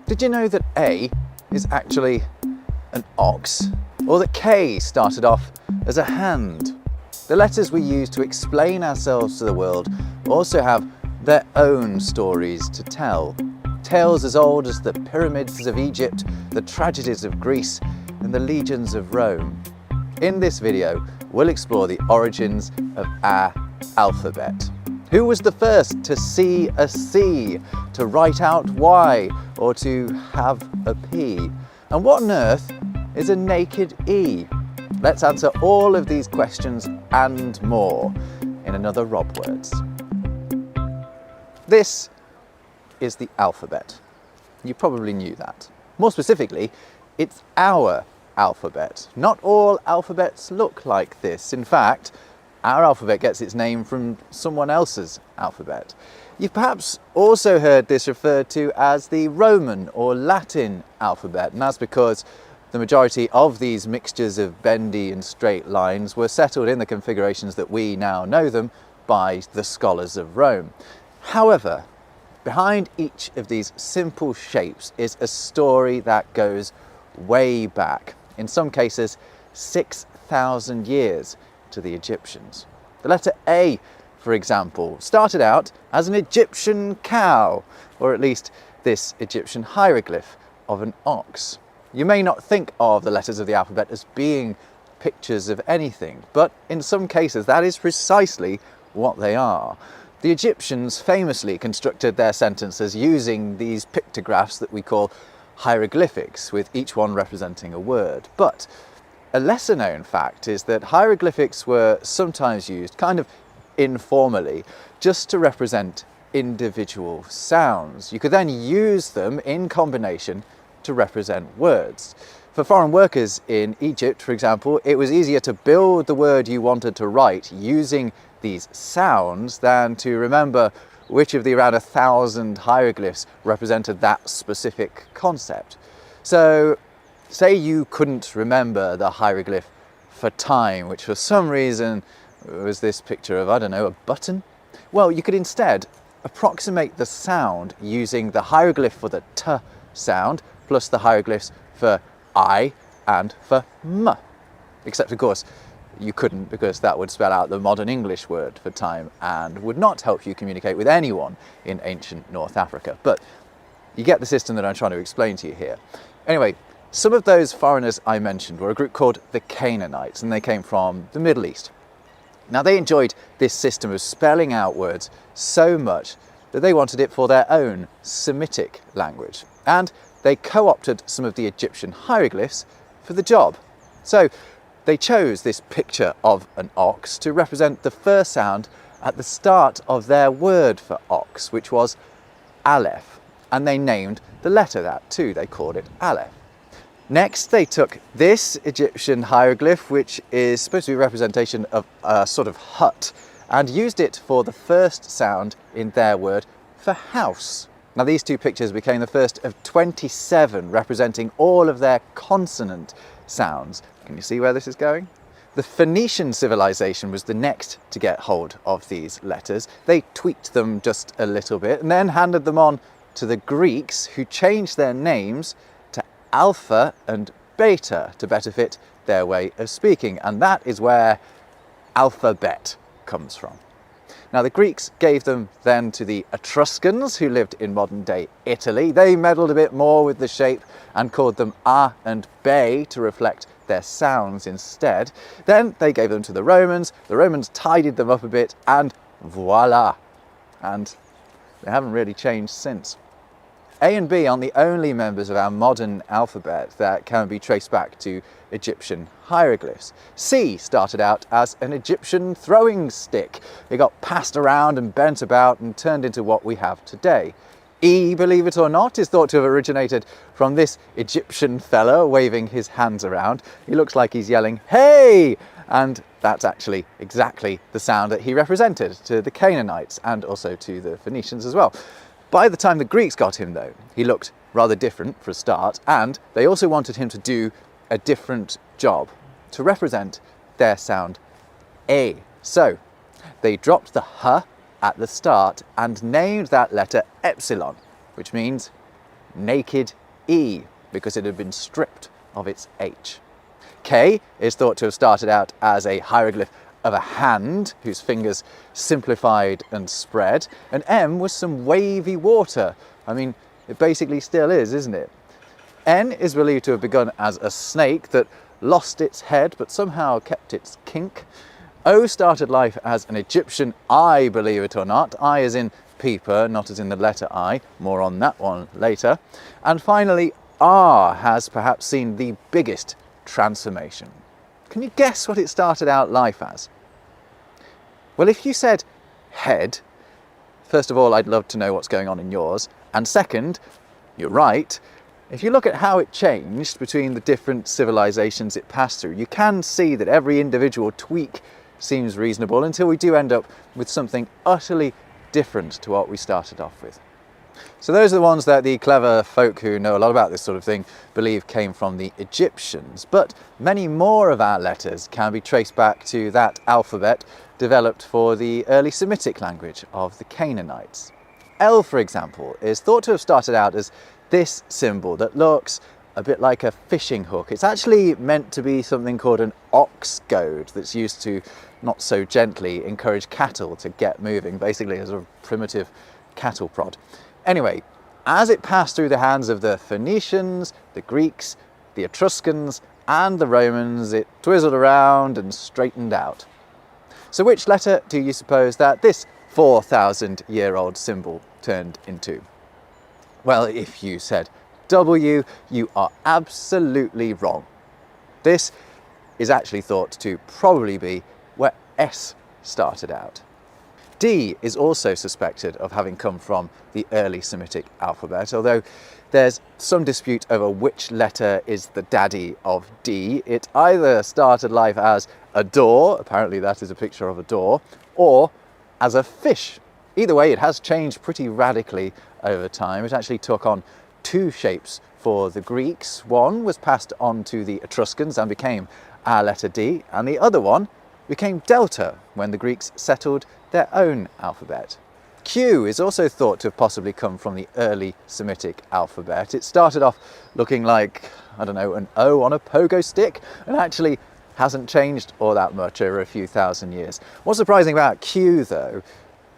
Did you know that A is actually an ox? Or that K started off as a hand? The letters we use to explain ourselves to the world also have their own stories to tell. Tales as old as the pyramids of Egypt, the tragedies of Greece, and the legions of Rome. In this video, we'll explore the origins of our alphabet. Who was the first to see a C, to write out Y, or to have a P? And what on earth is a naked E? Let's answer all of these questions and more in another Rob Words. This is the alphabet. You probably knew that. More specifically, it's our alphabet. Not all alphabets look like this. In fact, our alphabet gets its name from someone else's alphabet. You've perhaps also heard this referred to as the Roman or Latin alphabet, and that's because the majority of these mixtures of bendy and straight lines were settled in the configurations that we now know them by the scholars of Rome. However, behind each of these simple shapes is a story that goes way back, in some cases 6,000 years, to the Egyptians. The letter A, for example, started out as an Egyptian cow, or at least this Egyptian hieroglyph of an ox. You may not think of the letters of the alphabet as being pictures of anything, but in some cases that is precisely what they are. The Egyptians famously constructed their sentences using these pictographs that we call hieroglyphics, with each one representing a word. But a lesser known fact is that hieroglyphics were sometimes used kind of informally just to represent individual sounds. You could then use them in combination to represent words. For foreign workers in Egypt, for example, it was easier to build the word you wanted to write using these sounds than to remember which of the around 1,000 hieroglyphs represented that specific concept. So, say you couldn't remember the hieroglyph for time, which for some reason was this picture of, I don't know, a button? Well, you could instead approximate the sound using the hieroglyph for the T sound plus the hieroglyphs for I and for M. Except, of course, you couldn't, because that would spell out the modern English word for time and would not help you communicate with anyone in ancient North Africa. But you get the system that I'm trying to explain to you here. Anyway, some of those foreigners I mentioned were a group called the Canaanites, and they came from the Middle East. Now, they enjoyed this system of spelling out words so much that they wanted it for their own Semitic language, and they co-opted some of the Egyptian hieroglyphs for the job. So they chose this picture of an ox to represent the first sound at the start of their word for ox, which was Aleph, and they named the letter that too. They called it Aleph. Next, they took this Egyptian hieroglyph, which is supposed to be a representation of a sort of hut, and used it for the first sound in their word for house. Now, these two pictures became the first of 27 representing all of their consonant sounds. Can you see where this is going? The Phoenician civilization was the next to get hold of these letters. They tweaked them just a little bit and then handed them on to the Greeks, who changed their names to Alpha and Beta to better fit their way of speaking. And that is where alphabet comes from. Now, the Greeks gave them then to the Etruscans, who lived in modern-day Italy. They meddled a bit more with the shape and called them A and B to reflect their sounds instead. Then they gave them to the Romans. The Romans tidied them up a bit, and voila! And they haven't really changed since. A and B aren't the only members of our modern alphabet that can be traced back to Egyptian hieroglyphs. C started out as an Egyptian throwing stick. It got passed around and bent about and turned into what we have today. E, believe it or not, is thought to have originated from this Egyptian fella waving his hands around. He looks like he's yelling, "Hey!" And that's actually exactly the sound that he represented to the Canaanites and also to the Phoenicians as well. By the time the Greeks got him, though, he looked rather different for a start, and they also wanted him to do a different job, to represent their sound A. So they dropped the H at the start and named that letter Epsilon, which means naked E, because it had been stripped of its H. K is thought to have started out as a hieroglyph of a hand whose fingers simplified and spread, and M was some wavy water. I mean, it basically still is, isn't it? N is believed to have begun as a snake that lost its head but somehow kept its kink. O started life as an Egyptian I, believe it or not. I as in peeper, not as in the letter I. More on that one later. And finally, R has perhaps seen the biggest transformation. Can you guess what it started out life as? Well, if you said head, first of all, I'd love to know what's going on in yours. And second, you're right. If you look at how it changed between the different civilizations it passed through, you can see that every individual tweak seems reasonable until we do end up with something utterly different to what we started off with. So those are the ones that the clever folk who know a lot about this sort of thing believe came from the Egyptians. But many more of our letters can be traced back to that alphabet developed for the early Semitic language of the Canaanites. L, for example, is thought to have started out as this symbol that looks a bit like a fishing hook. It's actually meant to be something called an ox goad that's used to, not so gently, encourage cattle to get moving, basically as a primitive cattle prod. Anyway, as it passed through the hands of the Phoenicians, the Greeks, the Etruscans, and the Romans, it twizzled around and straightened out. So which letter do you suppose that this 4,000-year-old symbol turned into? Well, if you said W, you are absolutely wrong. This is actually thought to probably be where S started out. D is also suspected of having come from the early Semitic alphabet, although there's some dispute over which letter is the daddy of D. It either started life as a door, apparently that is a picture of a door, or as a fish. Either way, it has changed pretty radically over time. It actually took on two shapes for the Greeks. One was passed on to the Etruscans and became our letter D, and the other one became delta when the Greeks settled their own alphabet. Q is also thought to have possibly come from the early Semitic alphabet. It started off looking like, I don't know, an O on a pogo stick, and actually hasn't changed all that much over a few thousand years. What's surprising about Q, though,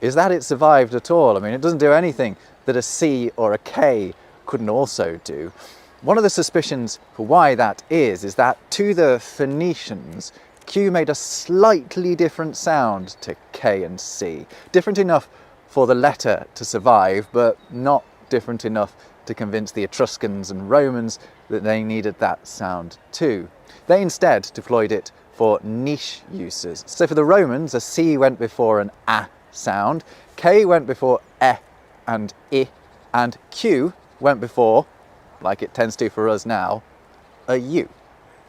is that it survived at all. I mean, it doesn't do anything that a C or a K couldn't also do. One of the suspicions for why that is that to the Phoenicians, Q made a slightly different sound to K and C. Different enough for the letter to survive, but not different enough to convince the Etruscans and Romans that they needed that sound too. They instead deployed it for niche uses. So for the Romans, a C went before an A sound, K went before E and I, and Q went before, like it tends to for us now, a U.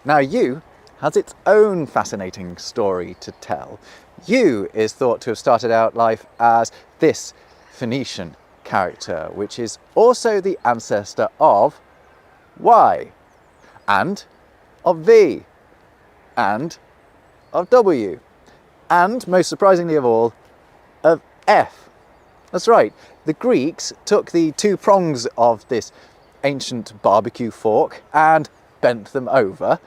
Now U has its own fascinating story to tell. U is thought to have started out life as this Phoenician character, which is also the ancestor of Y, and of V, and of W, and most surprisingly of all, of F. That's right, the Greeks took the two prongs of this ancient barbecue fork and bent them over.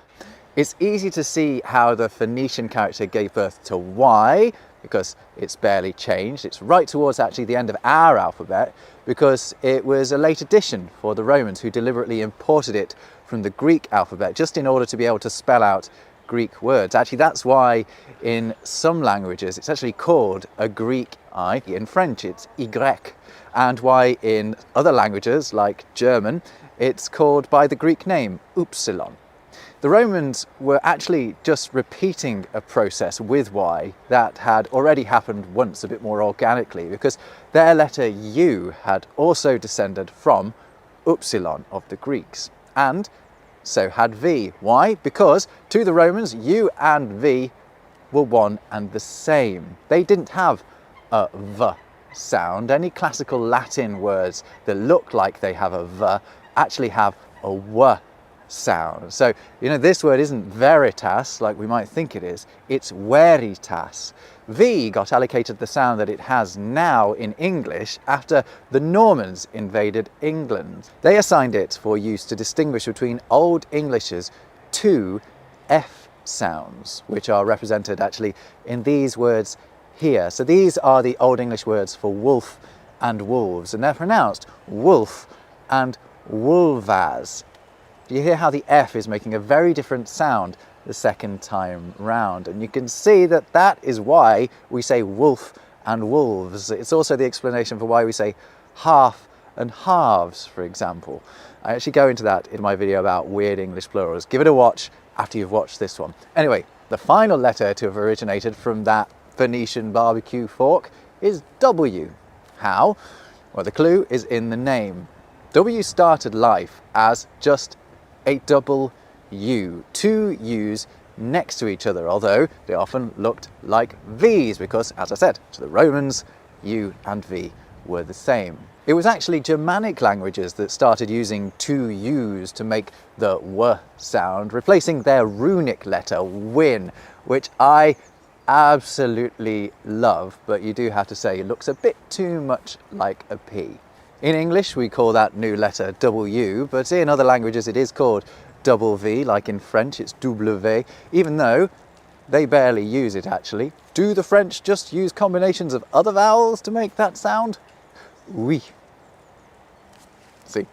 It's easy to see how the Phoenician character gave birth to Y, because it's barely changed. It's right towards actually the end of our alphabet, because it was a late addition for the Romans, who deliberately imported it from the Greek alphabet just in order to be able to spell out Greek words. Actually, that's why in some languages it's actually called a Greek I. In French it's Y, and why in other languages like German it's called by the Greek name Upsilon. The Romans were actually just repeating a process with Y that had already happened once a bit more organically, because their letter U had also descended from Upsilon of the Greeks, and so had V. Why? Because to the Romans, U and V were one and the same. They didn't have a V sound. Any classical Latin words that look like they have a V actually have a W sound. So, this word isn't veritas like we might think it is, it's veritas. V got allocated the sound that it has now in English after the Normans invaded England. They assigned it for use to distinguish between Old English's two F sounds, which are represented actually in these words here. So these are the Old English words for wolf and wolves, and they're pronounced wolf and wolvas. Do you hear how the F is making a very different sound the second time round? And you can see that that is why we say wolf and wolves. It's also the explanation for why we say half and halves, for example. I actually go into that in my video about weird English plurals. Give it a watch after you've watched this one. Anyway, the final letter to have originated from that Phoenician barbecue fork is W. How? Well, the clue is in the name. W started life as just a double U, two U's next to each other, although they often looked like V's because, as I said, to the Romans, U and V were the same. It was actually Germanic languages that started using two U's to make the W sound, replacing their runic letter, Win, which I absolutely love, but you do have to say it looks a bit too much like a P. In English, we call that new letter W, but in other languages it is called double V, like in French it's W, even though they barely use it actually. Do the French just use combinations of other vowels to make that sound? Oui. See?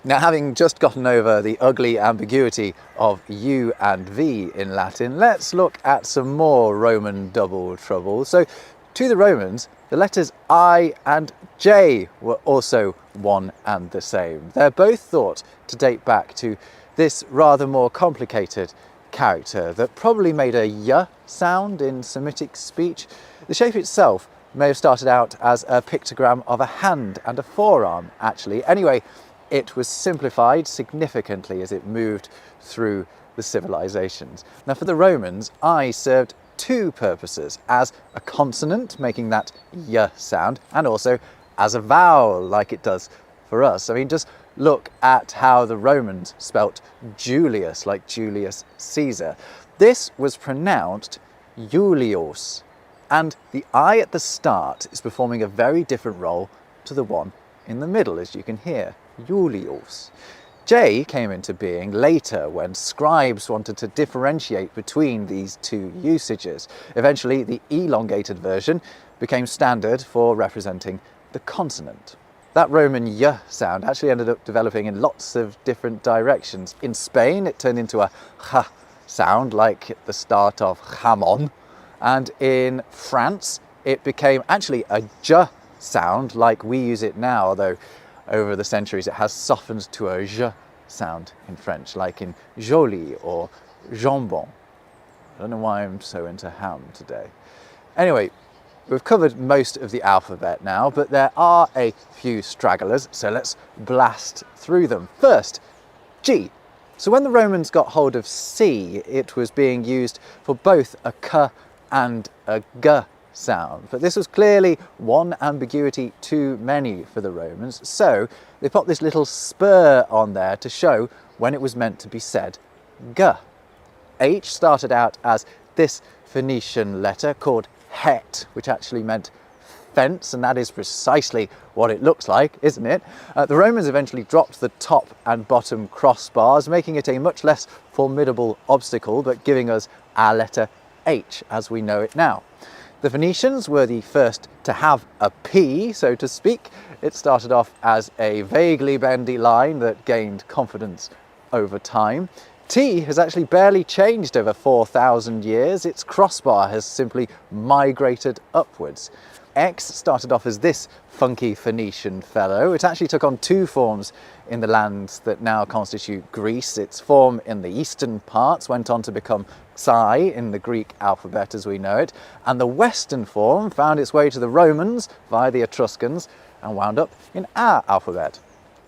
Now, having just gotten over the ugly ambiguity of U and V in Latin, let's look at some more Roman double trouble. So, to the Romans, the letters I and J were also one and the same. They're both thought to date back to this rather more complicated character that probably made a Y sound in Semitic speech. The shape itself may have started out as a pictogram of a hand and a forearm, actually. Anyway, it was simplified significantly as it moved through the civilizations. Now, for the Romans, I served two purposes: as a consonant, making that Y sound, and also as a vowel, like it does for us. I mean, just look at how the Romans spelt Julius, like Julius Caesar. This was pronounced Julius, and the I at the start is performing a very different role to the one in the middle, as you can hear, Julius. J came into being later when scribes wanted to differentiate between these two usages. Eventually, the elongated version became standard for representing the consonant. That Roman Y sound actually ended up developing in lots of different directions. In Spain, it turned into a H sound, like at the start of jamón. And in France, it became actually a J sound, like we use it now, although over the centuries it has softened to a J sound in French, like in joli or jambon. I don't know why I'm so into ham today. Anyway, we've covered most of the alphabet now, but there are a few stragglers, so let's blast through them. First, G. So when the Romans got hold of C, it was being used for both a K and a G sound. But this was clearly one ambiguity too many for the Romans, so they popped this little spur on there to show when it was meant to be said G. H started out as this Phoenician letter called het, which actually meant fence, and that is precisely what it looks like, isn't it? The Romans eventually dropped the top and bottom crossbars, making it a much less formidable obstacle, but giving us our letter H as we know it now. The Phoenicians were the first to have a P, so to speak. It started off as a vaguely bendy line that gained confidence over time. T has actually barely changed over 4,000 years. Its crossbar has simply migrated upwards. X started off as this funky Phoenician fellow. It actually took on two forms in the lands that now constitute Greece. Its form in the eastern parts went on to become Psi in the Greek alphabet as we know it, and the western form found its way to the Romans via the Etruscans and wound up in our alphabet.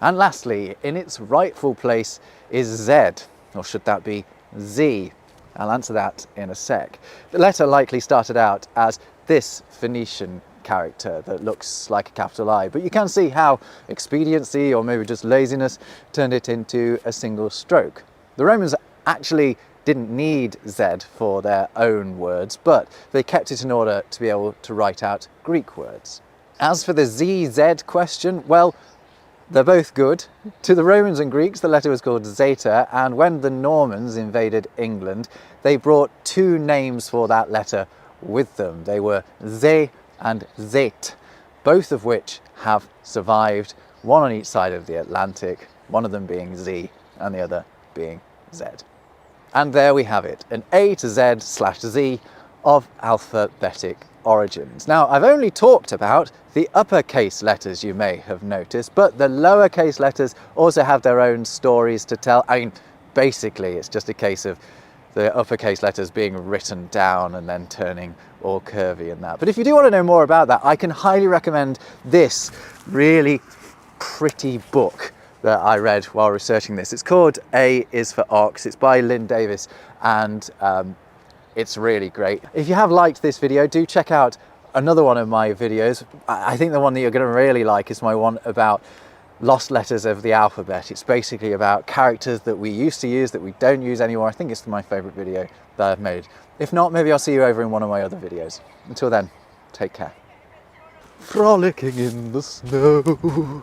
And lastly, in its rightful place is Z, or should that be Z? I'll answer that in a sec. The letter likely started out as this Phoenician character that looks like a capital I, but you can see how expediency or maybe just laziness turned it into a single stroke. The Romans actually didn't need Z for their own words, but they kept it in order to be able to write out Greek words. As for the ZZ question, well, they're both good. To the Romans and Greeks, the letter was called zeta, and when the Normans invaded England, they brought two names for that letter with them. They were ze and zet, both of which have survived, one on each side of the Atlantic, one of them being Z and the other being Z. And there we have it, an A to Z/Z of alphabetic origins. Now, I've only talked about the uppercase letters, you may have noticed, but the lowercase letters also have their own stories to tell. I mean, basically, it's just a case of the uppercase letters being written down and then turning all curvy and that. But if you do want to know more about that, I can highly recommend this really pretty book that I read while researching this. It's called A is for Ox. It's by Lynn Davis, and it's really great. If you have liked this video, do check out another one of my videos. I think the one that you're going to really like is my one about lost letters of the alphabet. It's basically about characters that we used to use that we don't use anymore. I think it's my favorite video that I've made. If not, maybe I'll see you over in one of my other videos. Until then, take care. Frolicking in the snow.